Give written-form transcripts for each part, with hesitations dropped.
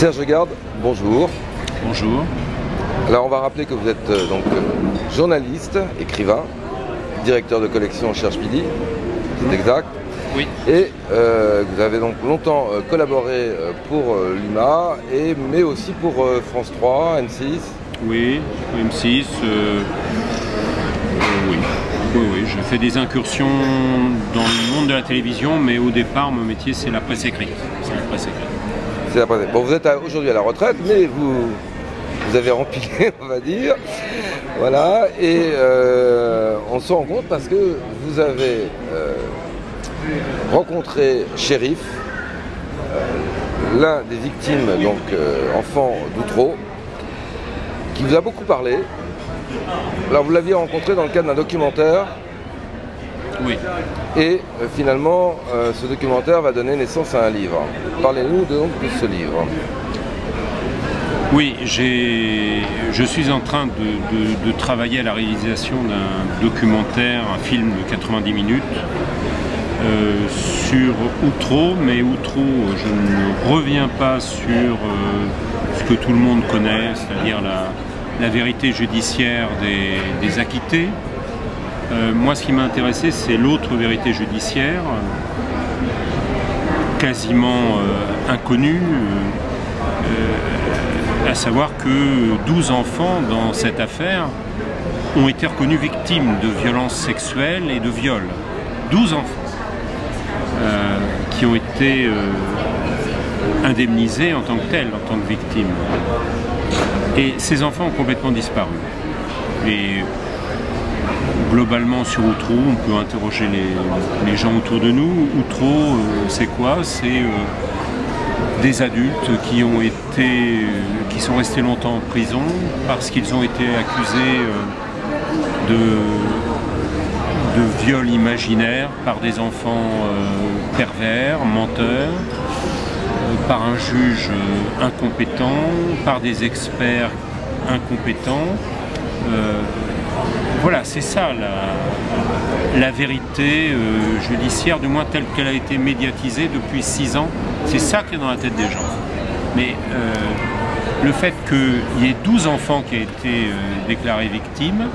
Serge Garde, bonjour. Bonjour. Alors on va rappeler que vous êtes journaliste, écrivain, directeur de collection Cherche Midi, c'est exact. Oui. Et vous avez donc longtemps collaboré pour l'UMA, mais aussi pour France 3, M6. Oui, M6. Oui, je fais des incursions dans le monde de la télévision, mais au départ, mon métier, c'est la presse écrite. C'est la presse écrite. C'est la presse écrite. Bon, vous êtes aujourd'hui à la retraite, mais vous avez rempilé, on va dire. Voilà, et on se rend compte parce que vous avez rencontré Chérif, l'un des victimes, donc enfant d'Outreau, qui vous a beaucoup parlé. Alors vous l'aviez rencontré dans le cadre d'un documentaire. Oui. Et finalement, ce documentaire va donner naissance à un livre. Parlez-nous donc de ce livre. Oui, je suis en train de travailler à la réalisation d'un documentaire, un film de 90 minutes sur Outreau, mais Outreau, je ne reviens pas sur ce que tout le monde connaît, c'est-à-dire la vérité judiciaire des acquittés. Moi, ce qui m'a intéressé, c'est l'autre vérité judiciaire, quasiment inconnue, à savoir que 12 enfants dans cette affaire ont été reconnus victimes de violences sexuelles et de viols. 12 enfants qui ont été indemnisés en tant que tels, en tant que victimes. Et ces enfants ont complètement disparu. Et globalement, sur Outreau, on peut interroger les gens autour de nous. Outreau, c'est quoi? C'est des adultes qui sont restés longtemps en prison parce qu'ils ont été accusés de viols imaginaires par des enfants pervers, menteurs, par un juge incompétent, par des experts incompétents. Voilà, c'est ça la vérité judiciaire, du moins telle qu'elle a été médiatisée depuis 6 ans. C'est ça qui est dans la tête des gens. Mais le fait qu'il y ait 12 enfants qui aient été déclarés victimes,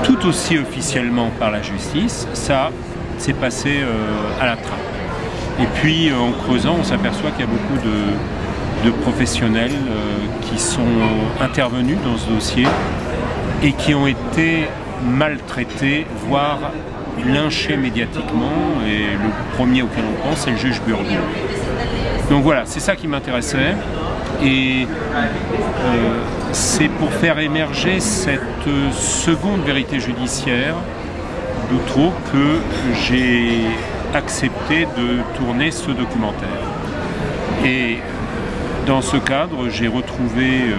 tout aussi officiellement par la justice, ça s'est passé à la trappe. Et puis en creusant, on s'aperçoit qu'il y a beaucoup de professionnels qui sont intervenus dans ce dossier et qui ont été maltraités, voire lynchés médiatiquement. Et le premier auquel on pense, c'est le juge Burgon. Donc voilà, c'est ça qui m'intéressait. Et c'est pour faire émerger cette seconde vérité judiciaire d'Outreau que j'ai accepté de tourner ce documentaire. Et dans ce cadre, j'ai retrouvé,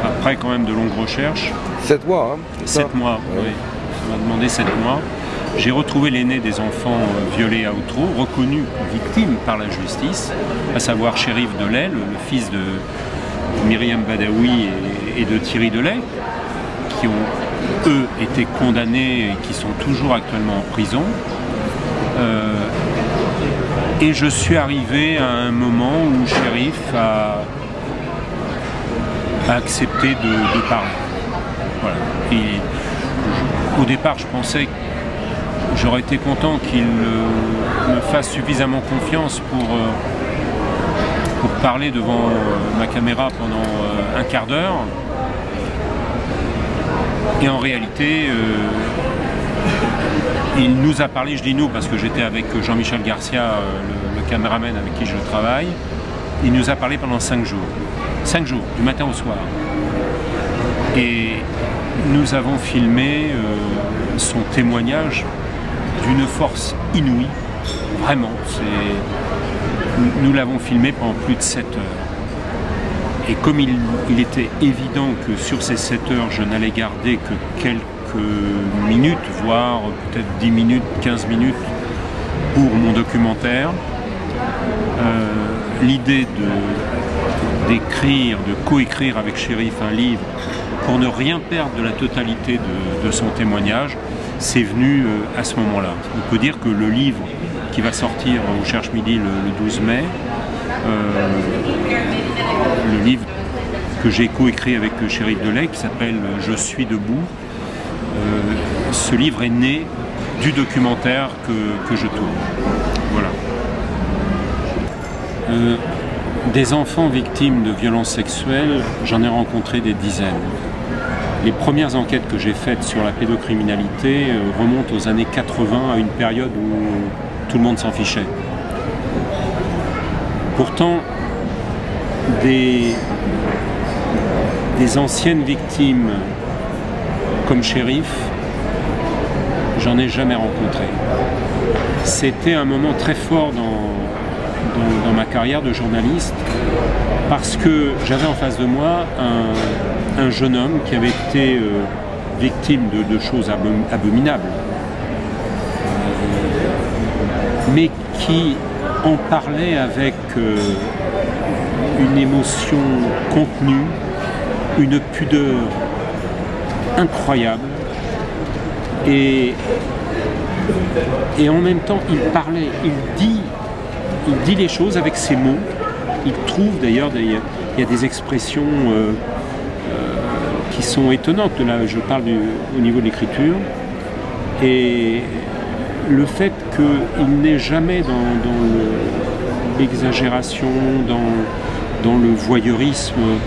après quand même de longues recherches, 7 mois, hein? 7 mois, oui. Ça m'a demandé 7 mois. J'ai retrouvé l'aîné des enfants violés à Outreau, reconnu victime par la justice, à savoir Chérif Delay, le fils de Myriam Badaoui et de Thierry Delay, qui ont, eux, été condamnés et qui sont toujours actuellement en prison. Et je suis arrivé à un moment où Chérif a accepté de parler. Voilà. Et au départ, je pensais que j'aurais été content qu'il me fasse suffisamment confiance pour parler devant ma caméra pendant un quart d'heure. Et en réalité, il nous a parlé, je dis nous parce que j'étais avec Jean-Michel Garcia, le caméraman avec qui je travaille. Il nous a parlé pendant 5 jours. 5 jours, du matin au soir. Et nous avons filmé son témoignage d'une force inouïe. Vraiment. Nous l'avons filmé pendant plus de 7 heures. Et comme il était évident que sur ces 7 heures, je n'allais garder que quelques minutes, voire peut-être 10 minutes, 15 minutes pour mon documentaire, l'idée d'écrire, de coécrire avec Chérif un livre pour ne rien perdre de la totalité de son témoignage, c'est venu à ce moment-là. On peut dire que le livre qui va sortir au Cherche Midi le 12 mai le livre que j'ai coécrit avec Chérif Delay qui s'appelle « Je suis debout ». Ce livre est né du documentaire que je tourne. Voilà. Des enfants victimes de violences sexuelles, j'en ai rencontré des dizaines. Les premières enquêtes que j'ai faites sur la pédocriminalité remontent aux années 80, à une période où tout le monde s'en fichait. Pourtant, des anciennes victimes comme Chérif, j'en ai jamais rencontré. C'était un moment très fort dans ma carrière de journaliste parce que j'avais en face de moi un jeune homme qui avait été victime de choses abominables, mais qui en parlait avec une émotion contenue, une pudeur incroyable, et en même temps il parlait, il dit les choses avec ses mots. Il trouve d'ailleurs, il y a des expressions qui sont étonnantes, là je parle au niveau de l'écriture, et le fait qu'il n'est jamais dans l'exagération, dans le voyeurisme,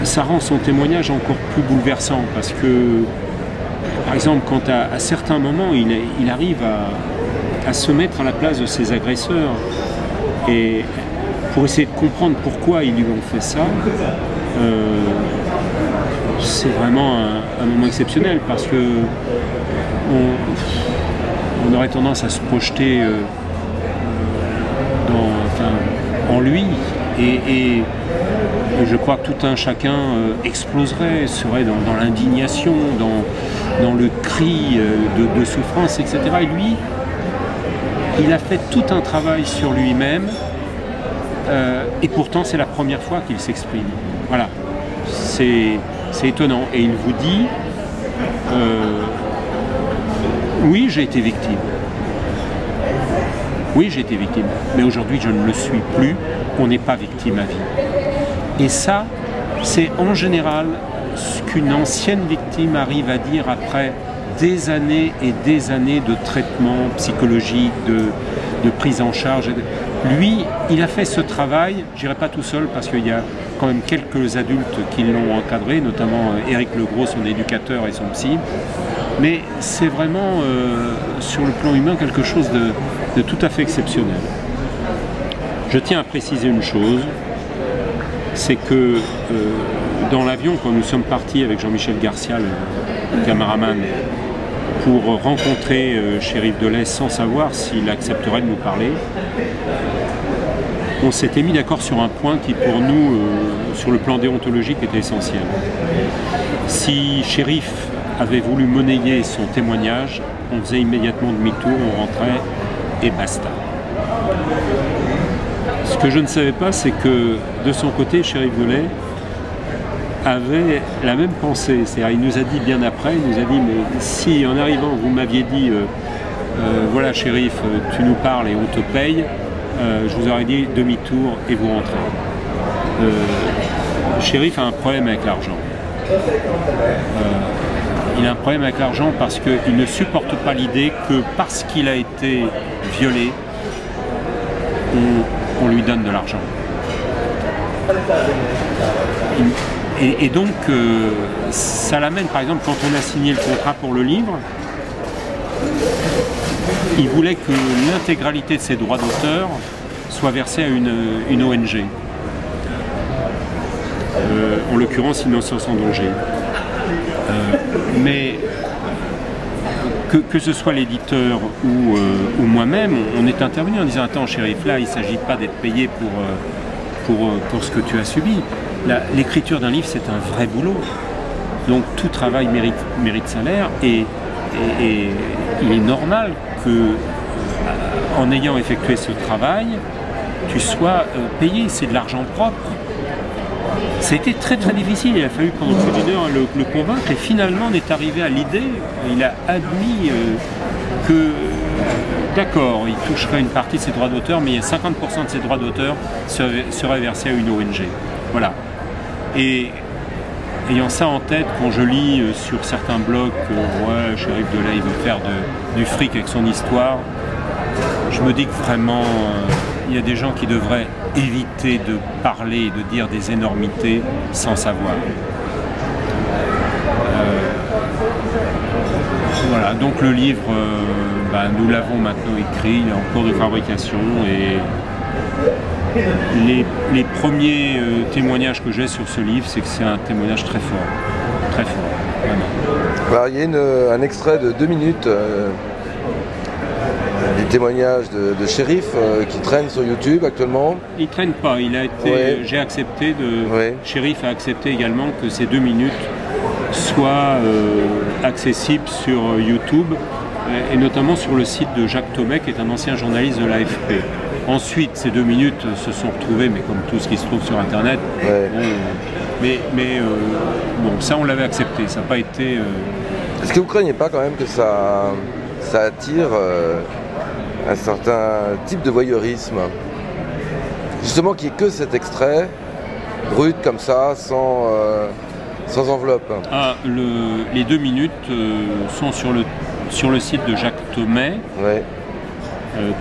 ça rend son témoignage encore plus bouleversant, parce que par exemple quand à certains moments il arrive à se mettre à la place de ses agresseurs et pour essayer de comprendre pourquoi ils lui ont fait ça, c'est vraiment un moment exceptionnel, parce que on aurait tendance à se projeter en lui, et je crois que tout un chacun exploserait, serait dans l'indignation, dans le cri de souffrance, etc. Et lui, il a fait tout un travail sur lui-même, et pourtant c'est la première fois qu'il s'exprime. Voilà, c'est étonnant. Et il vous dit, oui, j'ai été victime. Oui, j'ai été victime, mais aujourd'hui je ne le suis plus, on n'est pas victime à vie. Et ça, c'est en général ce qu'une ancienne victime arrive à dire après des années et des années de traitement psychologique, de prise en charge. Lui, il a fait ce travail, je dirais pas tout seul, parce qu'il y a quand même quelques adultes qui l'ont encadré, notamment Éric Legros, son éducateur, et son psy. Mais c'est vraiment, sur le plan humain, quelque chose de tout à fait exceptionnel. Je tiens à préciser une chose, c'est que dans l'avion, quand nous sommes partis avec Jean-Michel Garcia, le caméraman, pour rencontrer Chérif Delay sans savoir s'il accepterait de nous parler, on s'était mis d'accord sur un point qui pour nous, sur le plan déontologique, était essentiel. Si Chérif avait voulu monnayer son témoignage, on faisait immédiatement demi-tour, on rentrait et basta. Ce que je ne savais pas, c'est que de son côté, Chérif Delay avait la même pensée. C'est-à-dire, il nous a dit bien après, il nous a dit, mais si en arrivant vous m'aviez dit voilà Chérif, tu nous parles et on te paye, je vous aurais dit demi-tour et vous rentrez. Chérif a un problème avec l'argent. Il a un problème avec l'argent parce qu'il ne supporte pas l'idée que parce qu'il a été violé, on lui donne de l'argent. Et donc, ça l'amène, par exemple, quand on a signé le contrat pour le livre, il voulait que l'intégralité de ses droits d'auteur soit versée à une ONG. En l'occurrence, Innocence en danger. Mais que ce soit l'éditeur ou moi-même, on est intervenu en disant « Attends, Chérif, là, il ne s'agit pas d'être payé pour ce que tu as subi. L'écriture d'un livre, c'est un vrai boulot. Donc tout travail mérite salaire, et il est normal que, en ayant effectué ce travail, tu sois payé. C'est de l'argent propre. » Ça a été très très difficile, il a fallu pendant plus d'une heure le convaincre, et finalement on est arrivé à l'idée, il a admis d'accord, il toucherait une partie de ses droits d'auteur, mais il y a 50% de ses droits d'auteur seraient versés à une ONG. Voilà. Et ayant ça en tête, quand je lis sur certains blogs que ouais, Cherif Delay il veut faire du fric avec son histoire, je me dis que vraiment, il y a des gens qui devraient éviter de parler et de dire des énormités sans savoir. Voilà, donc le livre, nous l'avons maintenant écrit, il est en cours de fabrication et les premiers témoignages que j'ai sur ce livre, c'est que c'est un témoignage très fort, vraiment. Alors, il y a un extrait de 2 minutes des témoignages de Cherif qui traîne sur YouTube actuellement. Il ne traîne pas, il a été, ouais. J'ai accepté Cherif a accepté également que ces 2 minutes soient accessibles sur YouTube et notamment sur le site de Jacques Thomet qui est un ancien journaliste de l'AFP. Ensuite, ces 2 minutes se sont retrouvées, mais comme tout ce qui se trouve sur Internet, ouais. Bon, ça on l'avait accepté, ça n'a pas été... Est-ce que vous ne craignez pas quand même que ça attire un certain type de voyeurisme? Justement, qu'il n'y ait que cet extrait, brut comme ça, sans enveloppe. Ah, les 2 minutes sont sur le site de Jacques Thomet. Ouais.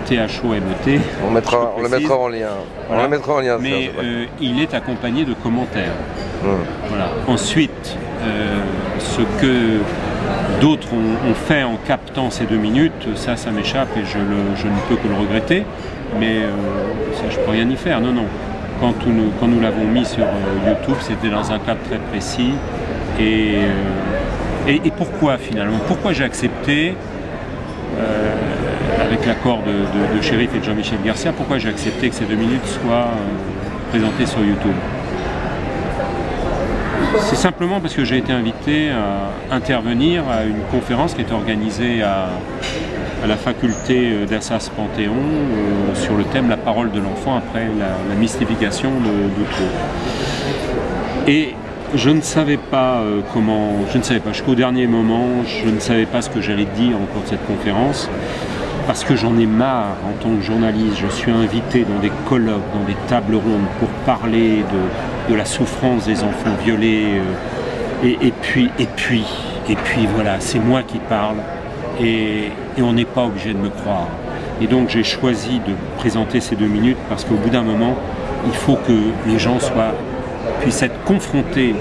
T-H-O-M-E-T. On le mettra en lien. Voilà. On le mettra en lien. Mais il est accompagné de commentaires. Voilà. Ensuite, ce que d'autres ont fait en captant ces 2 minutes, ça m'échappe et je ne peux que le regretter. Mais ça, je ne peux rien y faire. Non. Quand nous l'avons mis sur YouTube, c'était dans un cadre très précis. Et pourquoi finalement? Pourquoi j'ai accepté avec l'accord de Cherif et de Jean-Michel Garcia, pourquoi j'ai accepté que ces 2 minutes soient présentées sur YouTube? C'est simplement parce que j'ai été invité à intervenir à une conférence qui est organisée à la faculté d'Assas Panthéon sur le thème « La parole de l'enfant après la mystification de trop ». Et je ne savais pas jusqu'au dernier moment, je ne savais pas ce que j'allais dire au cours de cette conférence. Parce que j'en ai marre en tant que journaliste, je suis invité dans des colloques, dans des tables rondes pour parler de la souffrance des enfants violés et puis voilà, c'est moi qui parle et on n'est pas obligé de me croire. Et donc j'ai choisi de présenter ces 2 minutes parce qu'au bout d'un moment, il faut que les gens puissent être confrontés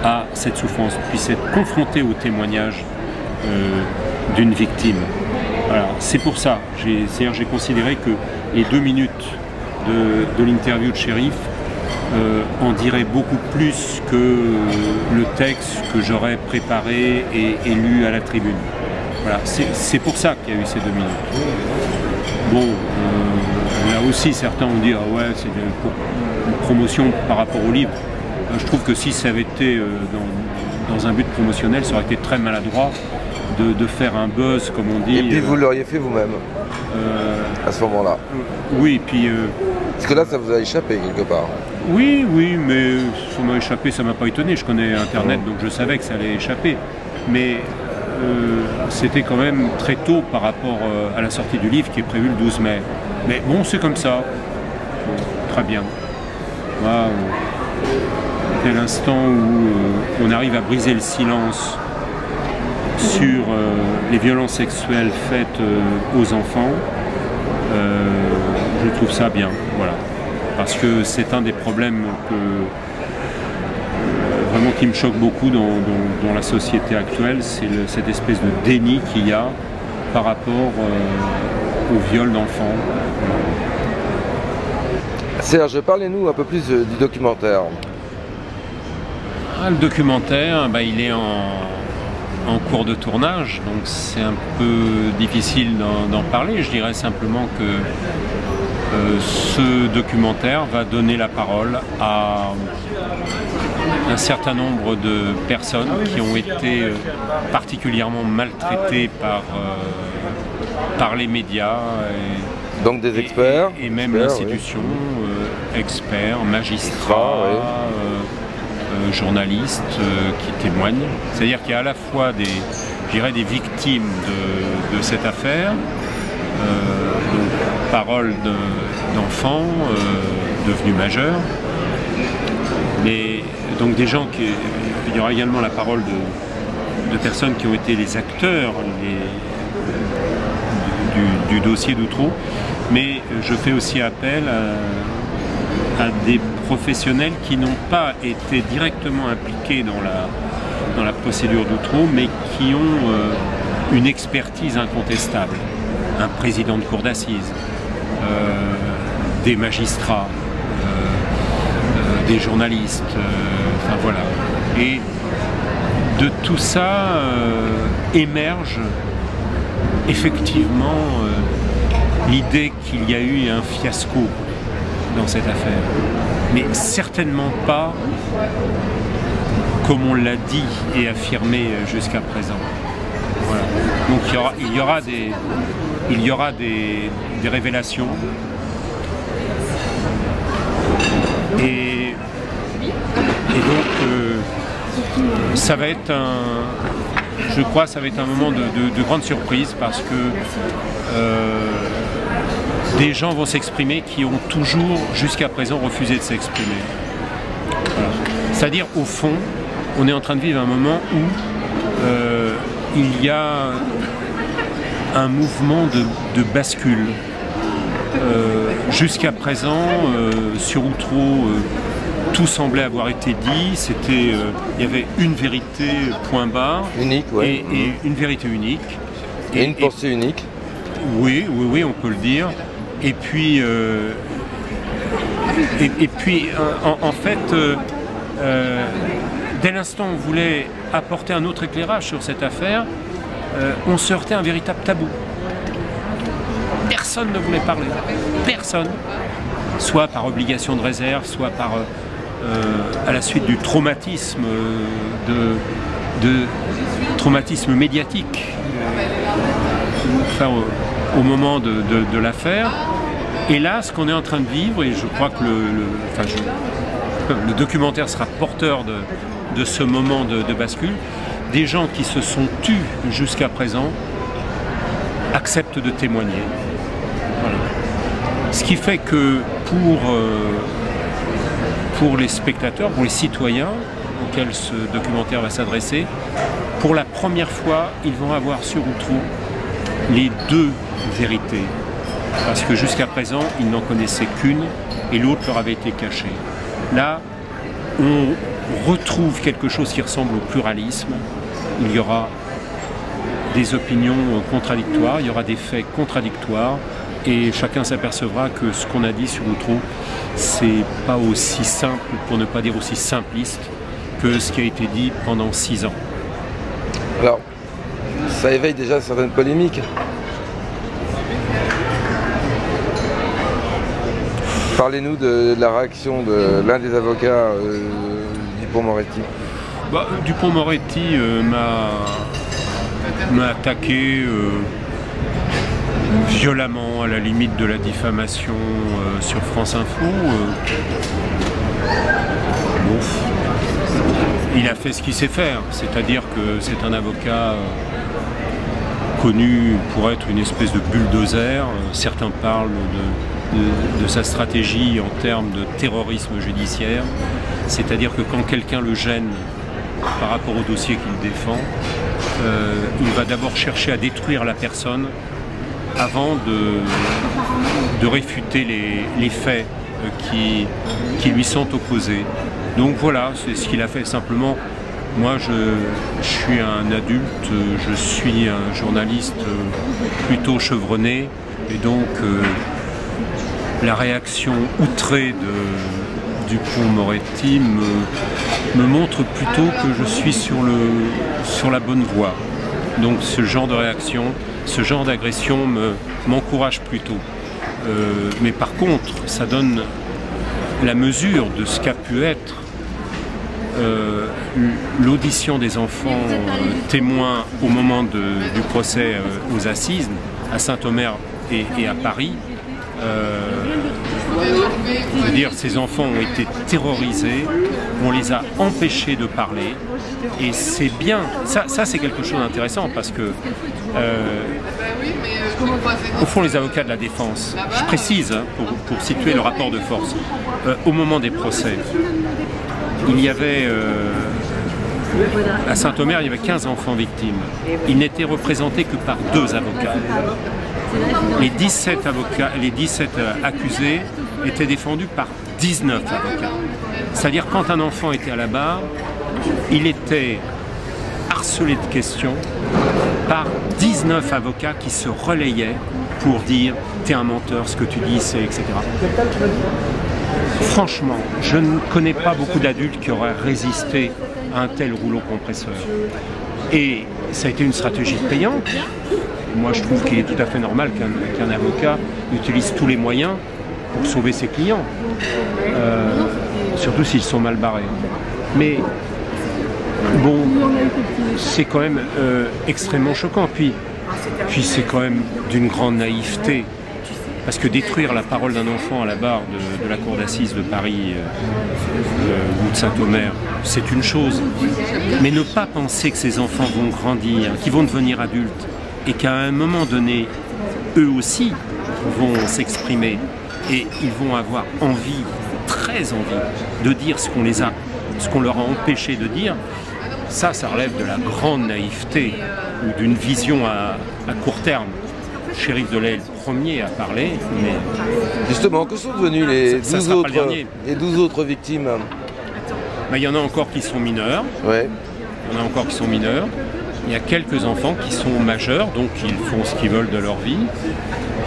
à cette souffrance, puissent être confrontés au témoignage d'une victime. Voilà, c'est pour ça, j'ai considéré que les 2 minutes de l'interview de Cherif en diraient beaucoup plus que le texte que j'aurais préparé et lu à la tribune. Voilà, c'est pour ça qu'il y a eu ces 2 minutes. Bon, là aussi certains ont dit ah ouais, c'est une promotion par rapport au livre. Je trouve que si ça avait été dans un but promotionnel, ça aurait été très maladroit. De faire un buzz, comme on dit. Et puis vous l'auriez fait vous-même, à ce moment-là. Oui, puis... Parce que là, ça vous a échappé quelque part. Oui, mais ça m'a échappé, ça m'a pas étonné. Je connais Internet, donc je savais que ça allait échapper. Mais c'était quand même très tôt par rapport à la sortie du livre qui est prévue le 12 mai. Mais bon, c'est comme ça. Bon, très bien. Voilà, dès l'instant où on arrive à briser le silence sur les violences sexuelles faites aux enfants, je trouve ça bien, voilà. Parce que c'est un des problèmes vraiment qui me choque beaucoup dans la société actuelle, c'est cette espèce de déni qu'il y a par rapport au viol d'enfants. Serge, parlez-nous un peu plus du documentaire. Le documentaire, il est en cours de tournage, donc c'est un peu difficile d'en parler. Je dirais simplement que ce documentaire va donner la parole à un certain nombre de personnes qui ont été particulièrement maltraitées par les médias. Donc des experts. Et même l'institution, experts, magistrats, journalistes qui témoignent. C'est-à-dire qu'il y a à la fois des victimes de cette affaire donc, paroles d'enfants devenus majeurs. Mais donc des gens qui... Il y aura également la parole de personnes qui ont été les acteurs du dossier d'Outreau. Mais je fais aussi appel à des professionnels qui n'ont pas été directement impliqués dans la procédure d'Outreau, mais qui ont une expertise incontestable. Un président de cour d'assises, des magistrats, des journalistes, enfin voilà. Et de tout ça émerge effectivement l'idée qu'il y a eu un fiasco dans cette affaire. Mais certainement pas comme on l'a dit et affirmé jusqu'à présent. Voilà. Donc il y aura des révélations. Et donc ça va être je crois ça va être un moment de grande surprise parce que des gens vont s'exprimer qui ont toujours jusqu'à présent refusé de s'exprimer. Voilà. C'est-à-dire au fond, on est en train de vivre un moment où il y a un mouvement de bascule. Jusqu'à présent, sur Outreau, tout semblait avoir été dit. Il y avait une vérité, point barre. Unique, ouais. Et une vérité unique. Et une pensée unique. Oui, on peut le dire. Et puis, en fait, dès l'instant où on voulait apporter un autre éclairage sur cette affaire, on se heurtait à un véritable tabou. Personne ne voulait parler. Personne. Soit par obligation de réserve, soit à la suite du traumatisme, traumatisme médiatique, enfin, au moment de l'affaire. Et là, ce qu'on est en train de vivre, et je crois que le documentaire sera porteur de ce moment de bascule, des gens qui se sont tus jusqu'à présent acceptent de témoigner. Voilà. Ce qui fait que pour les spectateurs, pour les citoyens auxquels ce documentaire va s'adresser, pour la première fois, ils vont avoir sur Outreau les deux vérités. Parce que jusqu'à présent, ils n'en connaissaient qu'une et l'autre leur avait été cachée. Là, on retrouve quelque chose qui ressemble au pluralisme. Il y aura des opinions contradictoires, il y aura des faits contradictoires et chacun s'apercevra que ce qu'on a dit sur Outreau, c'est pas aussi simple, pour ne pas dire aussi simpliste, que ce qui a été dit pendant 6 ans. Alors, ça éveille déjà certaines polémiques. Parlez-nous de la réaction de l'un des avocats Dupond-Moretti. Dupond-Moretti m'a attaqué violemment, à la limite de la diffamation sur France Info. Il a fait ce qu'il sait faire, c'est-à-dire que c'est un avocat connu pour être une espèce de bulldozer. Certains parlent de sa stratégie en termes de terrorisme judiciaire, c'est-à-dire que quand quelqu'un le gêne par rapport au dossier qu'il défend, il va d'abord chercher à détruire la personne avant de réfuter les faits qui lui sont opposés. Donc voilà, c'est ce qu'il a fait simplement. Moi, je suis un adulte, je suis un journaliste plutôt chevronné, et donc la réaction outrée de Dupond-Moretti me montre plutôt que je suis sur la bonne voie. Donc ce genre de réaction, ce genre d'agression m'encourage plutôt. Mais par contre, ça donne la mesure de ce qu'a pu être l'audition des enfants témoins au moment du procès aux assises à Saint-Omer et à Paris. Je veux dire, ces enfants ont été terrorisés, on les a empêchés de parler, Et c'est bien, ça c'est quelque chose d'intéressant parce que au fond les avocats de la défense, je précise hein, pour situer le rapport de force, au moment des procès, il y avait à Saint-Omer, il y avait 15 enfants victimes. Ils n'étaient représentés que par 2 avocats. Les 17 accusés étaient défendus par 19 avocats. C'est-à-dire quand un enfant était à la barre, il était harcelé de questions par 19 avocats qui se relayaient pour dire « t'es un menteur, ce que tu dis c'est etc. » Franchement, je ne connais pas beaucoup d'adultes qui auraient résisté à un tel rouleau compresseur. Et ça a été une stratégie payante. Moi, je trouve qu'il est tout à fait normal qu'un avocat utilise tous les moyens pour sauver ses clients, surtout s'ils sont mal barrés. Mais bon, c'est quand même extrêmement choquant. Puis c'est quand même d'une grande naïveté. Parce que détruire la parole d'un enfant à la barre de la cour d'assises de Paris ou de Saint-Omer, c'est une chose. Mais ne pas penser que ces enfants vont grandir, qu'ils vont devenir adultes, et qu'à un moment donné, eux aussi vont s'exprimer, et ils vont avoir envie, très envie, de dire ce qu'on leur a empêché de dire, ça relève de la grande naïveté, ou d'une vision à court terme. Shérif Delay est le premier à parler, mais... Justement, que sont devenus les 12 autres victimes? Il y en a encore qui sont mineurs. Ouais. Il y en a encore qui sont mineurs. Il y a quelques enfants qui sont majeurs, donc ils font ce qu'ils veulent de leur vie.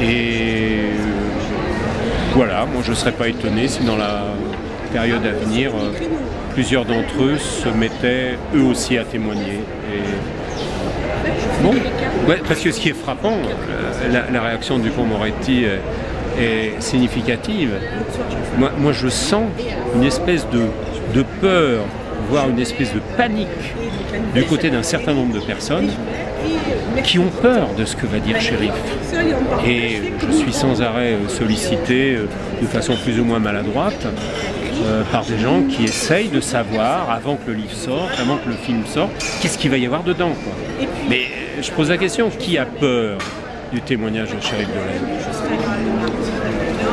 Et voilà, moi je ne serais pas étonné si dans la période à venir, plusieurs d'entre eux se mettaient eux aussi à témoigner. Bon, ouais, parce que ce qui est frappant, la réaction de Dupond-Moretti est significative. Moi, je sens une espèce de peur, voire une espèce de panique du côté d'un certain nombre de personnes qui ont peur de ce que va dire Shérif. Et je suis sans arrêt sollicité de façon plus ou moins maladroite par des gens qui essayent de savoir, avant que le livre sorte, avant que le film sorte, qu'est-ce qu'il va y avoir dedans, quoi. Mais je pose la question, qui a peur du témoignage de Shérif Delay ?